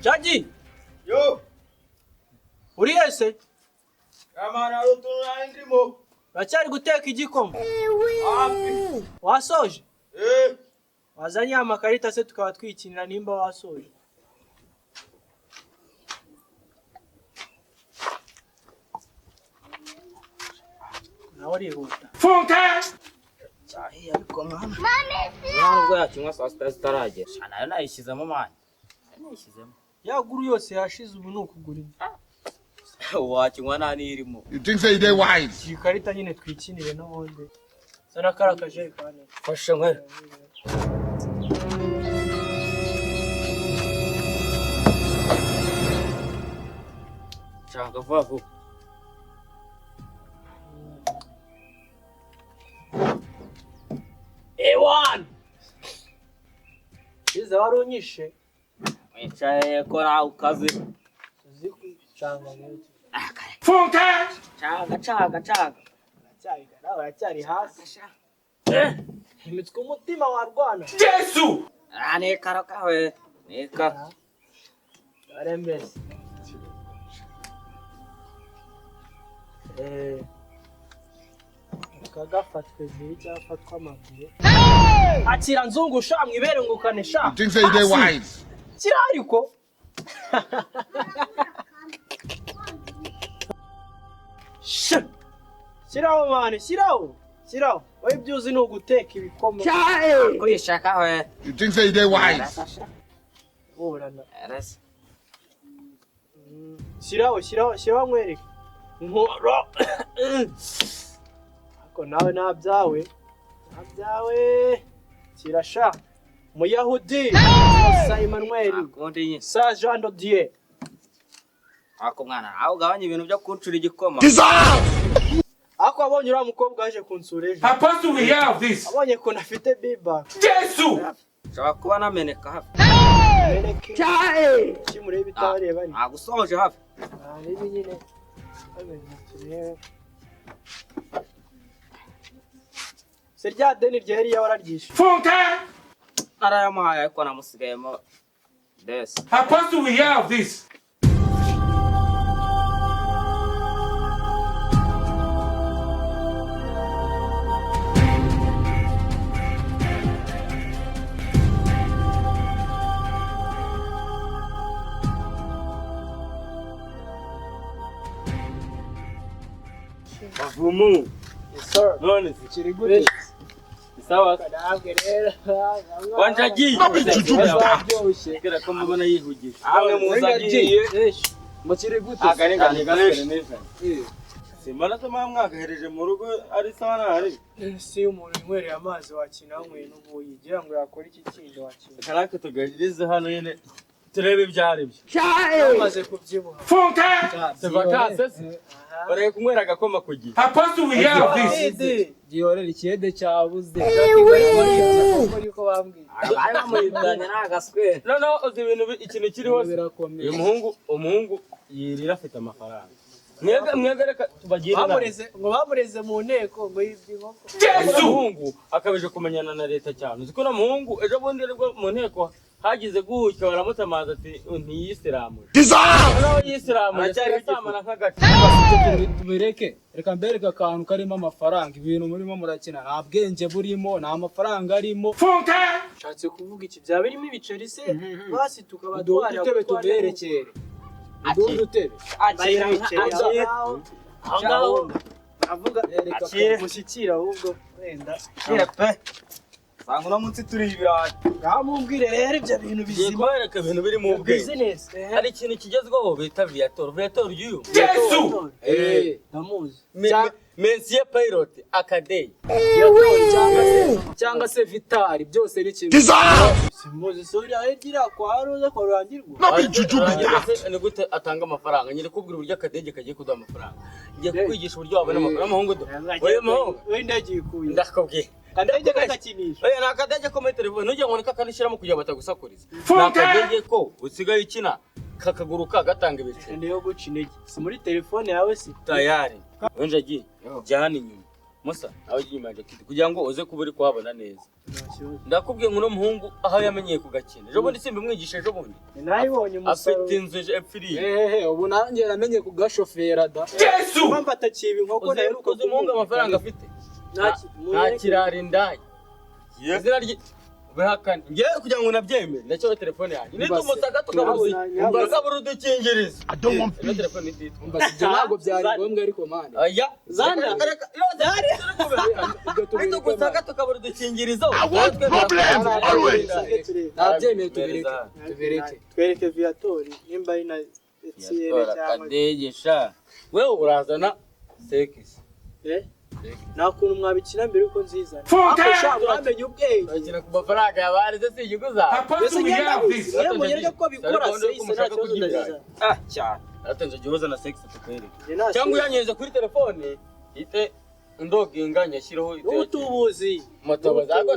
Chaji. Yo. Uri ese? Kamana rutuna ndimo. Bachari guteka igikoma. Hafi. Wasoje? Wazanye amakarita se tukaba twikinira nimba wasoje. Nawe urihuta. Funka! Cyahiye ariko mwana. Ntabwo yakinywa saa sita zitaragera. Nayo nayishyizemo mani. Nayishyizemo. Ya guru yose yashize ubu nukugura. Wakinywa nta nirimo. You think say they wise? Ikarita nyine twikinire n'ubundi. Sana karakaje kane. Fasha nkwe. Changa vavu. Ewan. Iza warunyishe. Mwicaye ko nawe ukaze. Changa n'iki. Funka! Changa. Nawe cyari hasi. Imitwe umutima warwana. Yesu! Ne karaka we. Neka. Arembese. Kagafatwe ziri cyafatwa amaguru. Akira nzungu sha mwibere ngukane sha. You think say they wise? Kira ariko. Sha. Kiraho mane, kiraho. Wowe byuzi no guteka ibikoma. Kuyishaka we. You think say they wise? Urana. Eres. Kiraho mwereke. Nkoro. Ako nawe nabyawe. Kirasha. Muyahudi. Sa Emmanuel. Kontinye. Sa Jean de Dieu. Ako mwana, aho ugabanya ibintu byo kuncura igikoma. Ako abonye ura mukobwa aje kunsura ejo. Apostle we have this. Abonye ko nafite biba. Yesu! Shaka kuba nameneka hafi. Meneke. Kimure bitareba ni. Agusoje hafi. Nibi nyine. Amenye. Serya deni ryari yawararyishe. Funka! Arayamuhaye ariko namusigayemo des. Apostle we have this. Bavumu. Yes sir. None Kiri gute? Sawa. Kadabwe rero. Wanjagiye. Kira ko mubona yihugisha. Amwe muzagiye. Mukiri gute? Agane. Simana tuma mwagahereje mu rugo ari sawa nari. Si umuntu nkwereye amazi wakina nkwe n'ubuyi gira ngo yakora iki kindi wakina. Karake tugahirize hano nyene turebe ibyari byo. Amaze kubyibuha. Funka! Tevakase. Bare kunywera agakoma kugiye. Apostle we have this. Giyorera ikiyede cyabuze. Ariko bambwiye. Ari bamuyitanya nagaswe. No uzi ibintu ikintu kiri hose. Uyu umuhungu yirira afite amafaranga. Mwega reka tubagire bamureze mu nteko ngo yibye inkoko. Umuhungu akabije kumenyana na leta cyane. Uziko na muhungu ejo bundi rwo mu nteko hagize guhuka baramutamaza ati ntiyisiramuje. Nawe yisiramuje cyari samana nk'agace. Tubereke reka mbereka akantu karimo amafaranga ibintu murimo murakina nta bwenge burimo nta amafaranga arimo. Funka! Shatse kuvuga iki byaba birimo ibiceri se basi tukaba twari tuberekere. Udutebe. Akira. Aho avuga reka mushyikira ahubwo wenda. Pe. Sanga no munsi turi ibirayi. Ngamubwire rero ibyo bintu bizima. Yikwereka ibintu biri mu bwenge. Business. Hari ikintu kigezweho bita aviator. Aviator y'uyu. Yesu! Namuzi. Monsieur Pilot Akadege. Cyangwa se vitari byose ni kimwe. Simuzi sori ahegira kwa roza kwa rangirwa. Ni gute atanga amafaranga nyine kubwira uburyo Akadege kagiye kuduha amafaranga. Ngiye kukwigisha uburyo wabona amafaranga amahungu do. Oye mahungu. Wenda agiye kuyi. Ndakubwiye. Akadege kagakinisha. Oye nakadege ko muri telefone nujye ngo nikakanishiramo kugira batagusakuriza. Nakadege ko usigaye ikina kakaguruka gatanga ibiceri. Ndeyo guca intege. Si muri telefone yawe si tayari. Wenje agiye. Jyana inyuma. Musa nawe yimanje kugira ngo uze kuburi kuhabona neza. kibazo. Ndakubwiye ngo no muhungu aho yamenyeye kugakina. Ejo bundi simba mwigisha ejo bundi. Nayibonye umusoro. Afite inzu epfiri. Ubu nanjye namenye kugashofera da. Yesu! Mpamvu atakiba inkoko nayo ukoze umuhungu amafaranga afite. Nta kirari ndaye. Izina rye Behakane. Ngiye kugira ngo nabyemere ndacyo telefone yanjye. Nitumusaka tukabura udukingirizo. No telefone nditwa. Mbasije ntabwo byari ngombwa ariko mane. Aya. Zana. Zari. Nitumusaka tukabura udukingirizo. Nabyemeye tubireke. Twereke aviator nimba ari na Etienne cyangwa Akadege sha. Wewe urazana sekisi. nta kuntu mwabikina mbere yuko nziza Funka! mwamenye ubwenge Agera ku mafaranga yabaye se inyuguza. Supposed to be have this. iyo munyereke ko bikora se nta kibazo ndagiza Cyane. Atenze gihoza na sex tukwereke. Cyangwa yanyeze kuri telefone ite ndoginga nyashiraho ite. utubuzi Motobaza ago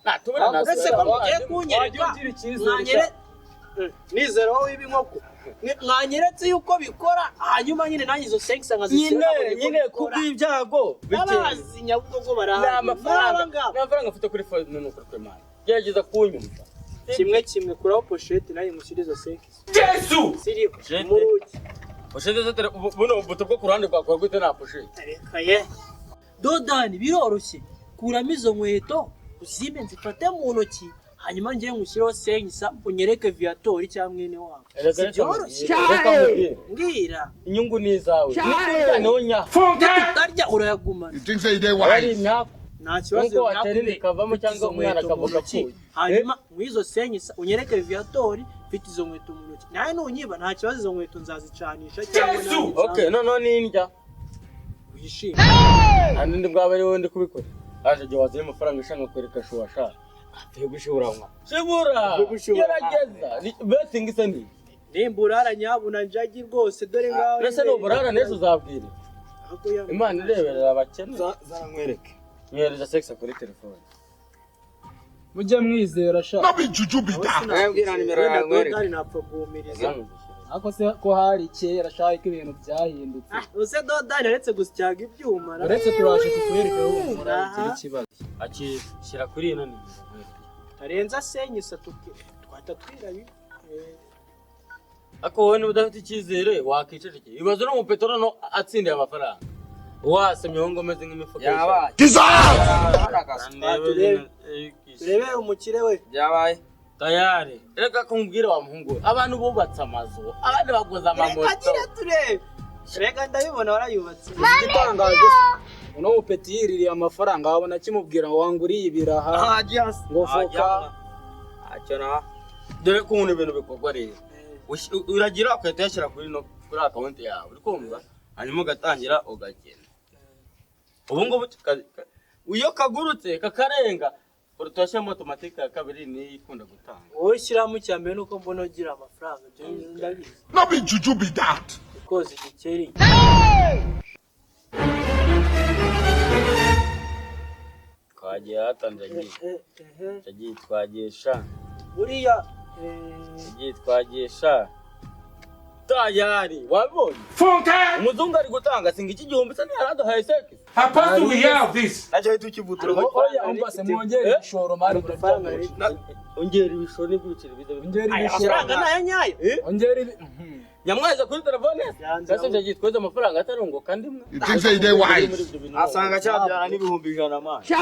natubona naso. uretse ko mugiye kunyereka mwanyere nizero wowe ibinkoko mwanyeretse yuko bikora hanyuma nyine nanjye izo sex nkazishyira nyine kubw'ibyago abazi nyabugogo baraha n'amafaranga afite kuri phone nuko kuri mani gerageza kunyumva kimwe kuraho pochette nayo mushyira izo sex Yesu! siriyo muruki pochette zete buno buto bwo kurande kwa kwa gute na pochette rekaye dodani biroroshye kuramo izo nkweto uzime nzifate mu ntoki hanyuma ngiye ngushyiraho senyisa unyereke aviator cyangwa mwene wabo byoroshye ngira inyungu ni izawe niyo nya Funka! utarya urayagumana You think say they wise? nta kibazo waterine kavamo cyangwa umwana akavuga ko hanyuma mwizo senyisa unyereke aviator mfite izo nkweto mu ntoki nawe nunyiba nta kibazo izo nkweto nzazicanisha cyangwa Yesu! okay no nindya wishime kandi bwaba ari wowe ndi kubikora aje je wazire amafaranga ishanga kwereka shuwasha ateye gushibura mwa gerageza betting isa ni nimburara nyabuna njagi rwose dore ngaho rese no burara nejo uzabwire Imana ireberera abakene zaramwereke nyereza sex kuri telefone Mujye mwizera sha. Not be juju be that. nabwira nimero yawe dodani napfa guhumiriza Ako se ko hari kera shaka ko ibintu byahindutse. use dodani aretse gusyaga ibyuma Uretse turashe tukwereke aho muragira ikibazo. akishyira kuri ino ni tarenza senyisa twata twirabi ako wowe udafite icyizere wakiceceke ibazo no mu petero no atsindiye amafaranga wasemye ngo meze nk'imifuka yabaye turebe umukire we byabaye tayari reka kumbwira wa muhungu abantu bubatse amazu abandi baguza amamoto reka turebe reka ndabibona warayubatse Igitangaje uno mupetiyiririye amafaranga wabona kimubwira ngo wanguriye ibiraha ngo foka acyo dore ko umuntu ibintu bikorwa rero uragira ukahita yashyira kuri account yawe uri kumva hanyuma ugatangira ugagenda ubu ngubu iyo kagurutse kakarenga urutoshyamo automatique ya kabiri ni ikunda gutanga wowe shyiramo cyambere nuko mbona ugira amafaranga byo ndabizi Not be juju be that. koze igikeri twagiye hatangiye twagisha buriya twagisha tayari wabonye Funka! umuzungu ari gutanga singa iki gihumbi se ntiyaraduhaye seke Supposed to be have this. nacyo ahita ukivutura oya umbase mwongere ishoro mari amafaranga ongera ibishoro n'ibiciro ongera amafaranga nayo nyayo ongera nyamwaza kuri telefone cyase cyagiye tweze amafaranga atarunguka ndimwe You think say they wise? asanga cyabyara n'ibihumbi 100 amazi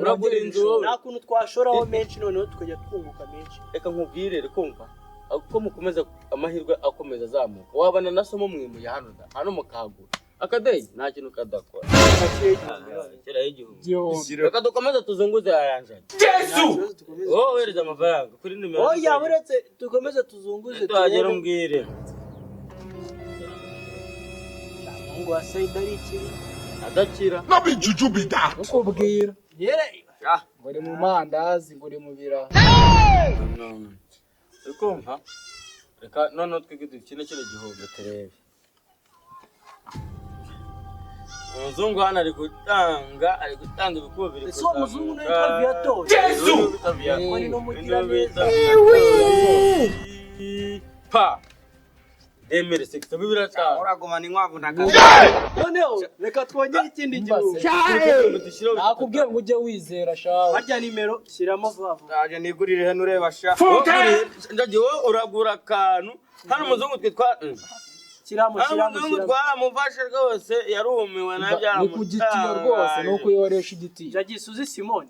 uragura inzu nta kuntu twashoraho menshi noneho tukajya twunguka menshi reka nkubwire kumva uko mukomeza amahirwe akomeza azamuka wabana nasomo mwimuye hano mukagura Akadege nta kintu kadakora kera y'igihumbi reka dukomeze tuzunguze ayanja Yesu! wowe wereza amafaranga kuri nimero oya buretse tukomeze tuzunguze tuhagera umbwire ngo wasaida ari ikiri adakira Not be juju be that. ukubwira yere ngo uri mu mandazi ngo uri mu biraha ukumva reka none twige dukine kino gihumbi turebe umuzungu hano ari gutanga ibikubo biri ese uwo muzungu nawe yitwa aviator Yesu! wari no mugira neza pa emere sekita bibira cyane uragumana inkwavu ndagaza noneho reka twongere ikindi gihugu nakubwiye ngo ujye wizera shawe harya nimero shyiramo vuba vuba ndaje nigurire hano ureba sha ndaje wowe uragura akantu hano umuzungu twitwa kiramo twaramufashe rwose yarumiwe na ni kugitiyo rwose no kuyoresha igitiyo jagisuzi Simone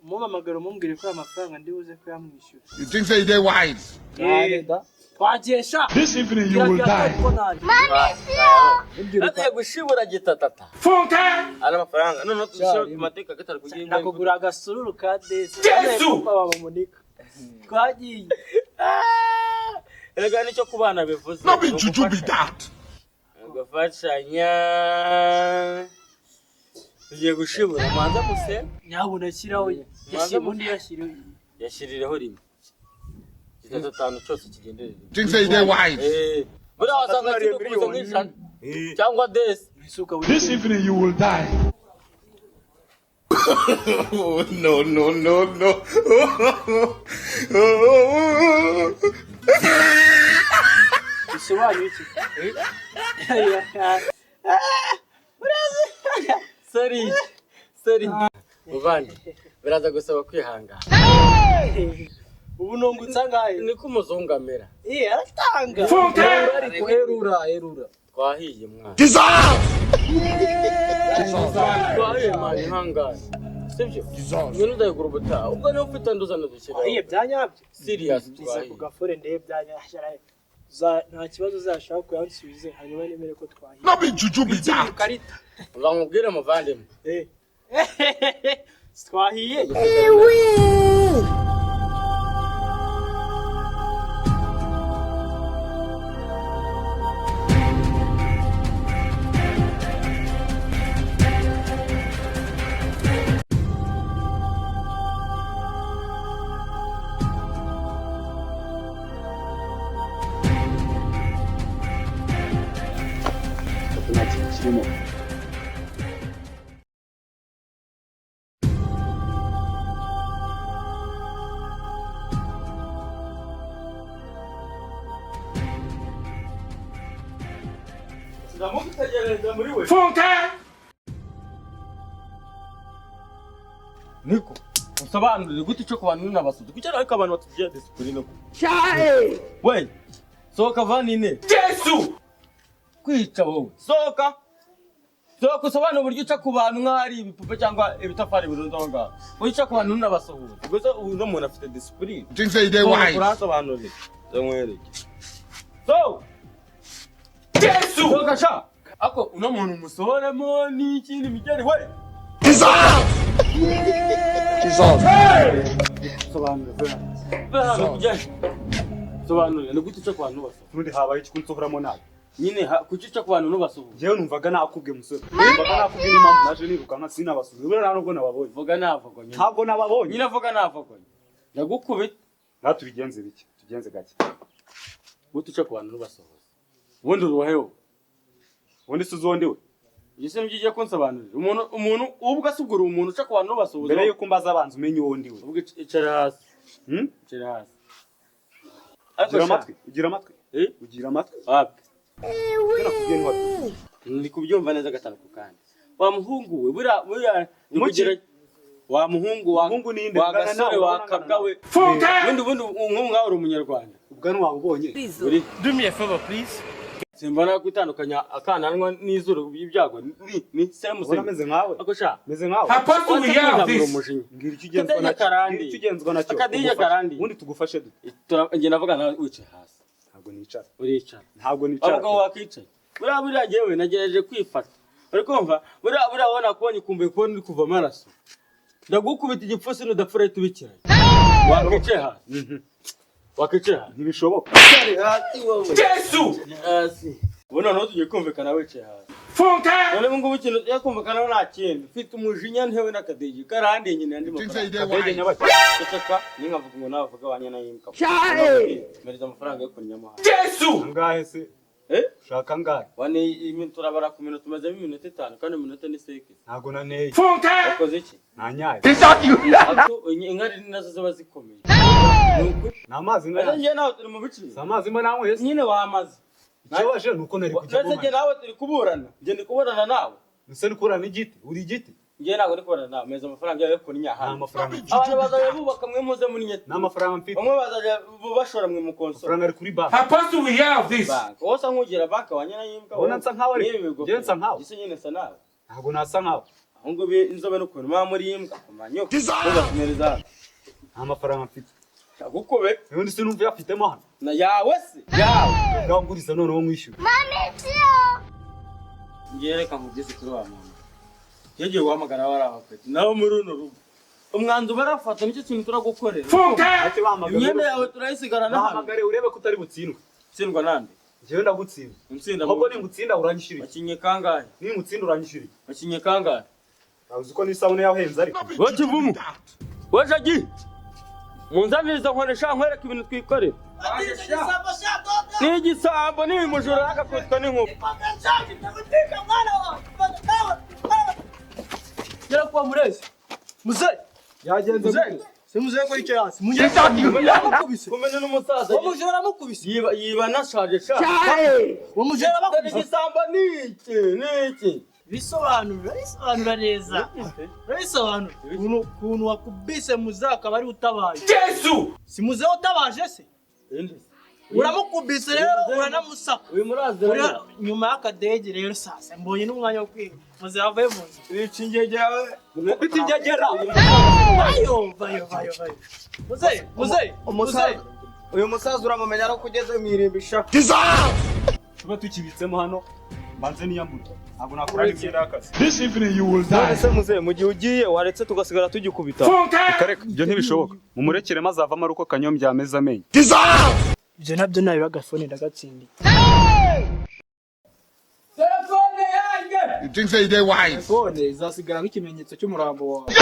umumamagaro mumbwire ko amafaranga ndibuze ko yamwishyura You think say they wise? twagesha This evening you will die. Ate gushibura gitatata ara amafaranga none tushiro mateka gatari kugira nakugura agasururu ka desi Yesu babamunika twagiye erega nicyo kubana bivuze Not be juju be that. gafashanya ugiye gushibura manza guse nyabuna shyiraho yashibundi yashirireho rimwe gitatanu cyose kigenderere Think say they wise. bura wasanga kikubuza nk'ijana cyangwa desi This evening you will die. Oh, no. bisobanuye iki sorry muvandi biraza gusaba kwihangana ubu nungutsa ngahe niko umuzungu amera aratanga ariko erura twahiye mwana Dissolve! twahiye mwana ihangane sibyo ngwino udahigura ubutaha ubwo niba ufite nduzana dushyiraho byanyabyo serious ku twahiye gafore ndebe byanyashara nta kibazo uzashaka kuyansubize hanyuma nemere ko twahiye Not be juju be that. karita uzamubwire muvandimwe twahiye niko usobanurire gute cyo kubantu n'abasudu kugira ariko abantu batugiye discipline ko we soka vanine Yesu kwica wowe soka usobanura uburyo uca ku bantu nk'ari ibipupe cyangwa ibitafari birunzonga uca ku bantu n'abasuhuza gusa uno muntu afite discipline Think say they wise. urasobanurire zamwereke Yesu soka sha ako uno muntu musohoremo n'ikindi mijyari we Dissolve! sobanurire ni gute uca ku bantu basuhuza Nundi habaye iki kunsohoramo nabi. nyine kuki uca ku bantu n'abasuhuza Jewe numvaga nakubwe musore. Numvaga nakubwe n'impamvu naje niruka nka sinabasuhuza. Ubwo nta nubwo nababonye. vuga navuga nyine Ntabwo nababonye. nyine vuga navuga ndagukubita Natubigenze biki? Tugenze gake. gute uca ku bantu n'abasuhuza ubundi uruheho Ubundi se uzondiwe. Yise mjije kunsobanurira umuntu ubwo asubura umuntu uca ku bantu n'abasuhuza Mbere yuko mbaza abanza umenye uwo ndiwe. ubwo icara hasi icara hasi Ugira amatwi? Ugira amatwi? Ugira amatwi? wapi Nakubwiye ntwari. ndi kubyumva neza gatanu ku kandi wa muhungu we buriya kugira wa muhungu wa Muhungu ni inde? wa gasore wa kabgawe ubundi nk'umwa uri umunyarwanda Ubwo ntiwabubonye. do me a favor please simbona gutandukanya akananwa n'izuru y'ibyago ni same Ubona meze nkawe. ako sha Meze nkawe. Apostle we have this. Ngira icyo ugenzwa nacyo. Ngira icyo ugenzwa nacyo. Akadege karandi. Ubundi tugufashe dute? njye navuga nawe wicaye hasi Ntabwo nicara. uricara Ntabwo nicara. abagabo bakicaye buriya jewe nagerageje kwifata uri kumva buriya wabona kubonye kumbuye kubona uri kuva amaraso ndagukubita igipfusi n'udapfura tubikiranye wakicaye hasi wakicaye hasi Ntibishoboka. Yesu hasi ubu noneho tugiye kumvikana wicaye hasi Funka none ngubu ikintu tugiye kumvikana nta kindi ufite umujinya ntewe n'akadege karandi nyine andi Think say mafaranga they Akadege wise. nyabaki. ceceka ninkavuga ngo nawe uvuga wanya nayimuka mpereza amafaranga yo kunyama Yesu Angahe se? Ushaka angahe? wane turabara ku minota tumazemo iminota 5 kandi iminota ni 6 Ntabwo naneye. Funka wakoze iki Nanyaye. ako inkari nazo ziba zikomeye N'amazi ngaya. njye nawe turi mu bici Amazi mba nanyweye. nyine wamaze Nabaje nuko nari kujya Nase je nawe turi kuburana. Je ndi kuburana nawe. Nse nikurana igiti, uri igiti. Je nawe ndi kuburana nawe. Meza amafaranga yawe kuri nyahanga. Amafaranga. Abantu bazaje bubaka mwe muze muri nyete. N'amafaranga mfite. Bamwe bazaje bashora mwe mu konsole. Amafaranga ari kuri bank. How fast do we have this? Wosa nkugira banka wanyana yimbwa. Ubona nsa nkaho ari. Je nsa nkaho. Gise nyine sa nawe. Ntabwo nasa nkaho. Ahungo be inzobe n'ukuntu mwa muri yimbwa kumanyo. Kubamereza. Amafaranga mfite. Shagukobe. Ubundi sinumva yafitemo hano. Na yawe se. Yawe. Ngaho nguriza none wo mwishyura. Ngereka nkugeze kuri wa muntu. Yegiye guhamagara barabapeti. Naho muri runo rugo. Umwandu barafata nicyo kintu turagukorera. Ati bahamagara. Imyenda yawe turayisigarana hano. Bahamagare urebe ko utari butsindwe. Tsindwa nande? Jewe ndagutsinda. Untsinda. Ahubwo ningutsinda uranyishirira. Bakinye kangahe? Ningutsinda uranyishirira. Bakinye kangahe? Uzi ko n'isabune yahenze ariko. Wote vumu. Wajagi. Munzaniriza nkoresha nkwereka ibintu twikorera. Ni igisambo ni mujura akakutwa n'inkuba. Gera kwa murezi. Muzehe. Yagenze Muzehe. Se muzehe ko icyo yasi. Kumenya n'umusaza. Wamujera mukubise. Yiba nashaje sha. Wamujera bakubise. Igisambo niki. Bisobanura neza. Bisobanura. Kuntu wakubise muzehe akaba ari utabaye. Jesu! Si muzehe utabaje se? Uramukubise rero uranamusaka. Uyu murazi Nyuma y'Akadege rero sasa mbonye n'umwanya wo kwiga. Muzehe avuye mu nzu. Bicinge ryawe. Mufite ingegera. Bayo. Muzehe. Uyu musaza uramumenya ari kugeze mu irimbisha. Tuba tukibitsemo hano. Banze niyambura. Ntabwo nakora n'imyenda y'akazi. This evening you will die. Ese muzehe mu gihe ugiye waretse tugasigara tugikubita. Kareka ibyo ntibishoboka. Mumurekere maze avamo ari uko kanyombya ameze amenye. Ibyo nabyo nabi bagafone ndagatsindiye. Telefone yanjye. You think say they wise? Phone izasigara nk'ikimenyetso cy'umurambo wawe.